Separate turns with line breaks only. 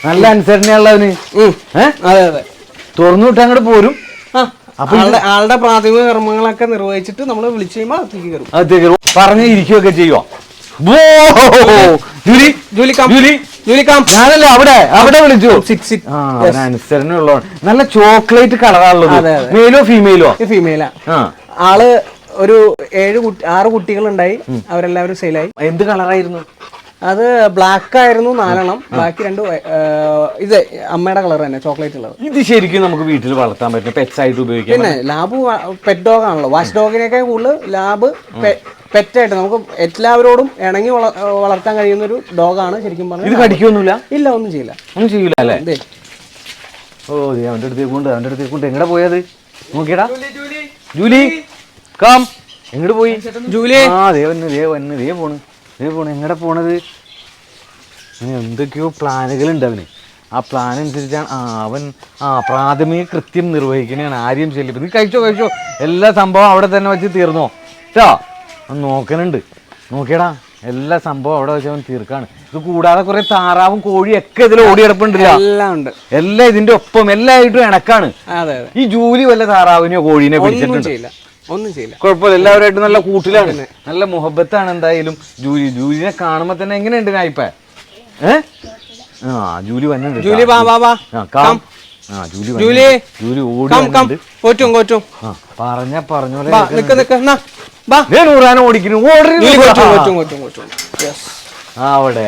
നല്ല അനുസരണയുള്ളവന്
അതെ അതെ
തുറന്നു വിട്ട് അങ്ങോട്ട് പോരും.
ആളുടെ പ്രാഥമിക കർമ്മങ്ങളൊക്കെ നിർവഹിച്ചിട്ട് നമ്മൾ വിളിച്ചു കഴിയുമ്പോൾ അകത്തേക്ക് കയറും.
അകത്തേക്ക് കയറും. പറഞ്ഞ് ഇരിക്കുകയൊക്കെ ചെയ്യുവോ? ഞാനല്ലേ അവിടെ വിളിച്ചു. അനുസരണയുള്ളതാണ്. നല്ല ചോക്ലേറ്റ് കളറാണുള്ളത്. മെയിലോ ഫീമെയിലോ?
ഫീമെയിലാ. ആള് ഒരു 6 കുട്ടികളുണ്ടായി. അവരെല്ലാവരും സെയിലായി.
എന്ത് കളറായിരുന്നു
അത്? ബ്ലാക്ക് ആയിരുന്നു 4 ബാക്കി 2 ഇത് അമ്മയുടെ കളർ തന്നെ, ചോക്ലേറ്റ് കളർ.
ഇത് ശരിക്കും നമുക്ക് വീട്ടിൽ വളർത്താൻ പറ്റും, പെറ്റ്സ് ആയിട്ട് ഉപയോഗിക്കാം.
പിന്നെ ലാബ് പെറ്റ് ഡോഗ് ആണല്ലോ. വാച്ച് ഡോഗിനേക്കാൾ കൂടുതൽ ലാബ് പെറ്റായിട്ട് നമുക്ക് എല്ലാവരോടും ഇണങ്ങി വളർത്താൻ കഴിയുന്ന ഒരു ഡോഗാണ് ശരിക്കും പറഞ്ഞാൽ.
ഇത് കടിക്കൊന്നുമില്ല?
ഇല്ല, ഒന്നും ചെയ്യില്ല.
ഒന്നും ചെയ്യൂല അല്ലേ? ഓ അവന്റെ അടുത്തേക്കൊണ്ട് എങ്ങടെ പോയത് നോക്കിയടാ. Julie calm. എങ്ങോട്ട് പോയി ജൂലി? ദേ പോണ്. എങ്ങടെ പോണത്? എന്തൊക്കെയോ പ്ലാനുകളുണ്ട് അവന്. ആ പ്ലാൻ അനുസരിച്ചാണ് അവൻ പ്രാഥമിക കൃത്യം നിർവഹിക്കണേണ്. ആരെയും ശല്യം. നീ കഴിച്ചോ എല്ലാ സംഭവം അവിടെ തന്നെ വെച്ച് തീർന്നോ കേട്ടോ? നോക്കണുണ്ട്. നോക്കിയടാ, എല്ലാ സംഭവം അവിടെ വെച്ച് അവൻ തീർക്കാണ്. ഇത് കൂടാതെ കുറെ താറാവും കോഴിയും ഒക്കെ ഇതിൽ ഓടിയെടുപ്പുണ്ടല്ലോ. എല്ലാം ഇതിന്റെ ഒപ്പം എല്ലായിട്ടും ഇണക്കാണ്. ഈ ജൂലി വല്ല താറാവിനെയോ കോഴീനെയോ പിടിച്ചിട്ടുണ്ട്?
ഒന്നും ചെയ്യില്ല.
കുഴപ്പമില്ല. എല്ലാവരുമായിട്ട് നല്ല കൂട്ടിലാണ്, നല്ല മുഹബത്താണ്. എന്തായാലും ജൂലിനെ കാണുമ്പോ തന്നെ എങ്ങനെയുണ്ട് നായിപ്പ? ജൂലി വന്നിട്ടുണ്ട്.
ജൂലി
പറഞ്ഞ നൂറാനെ ഓടിക്കുന്നു. അവിടെ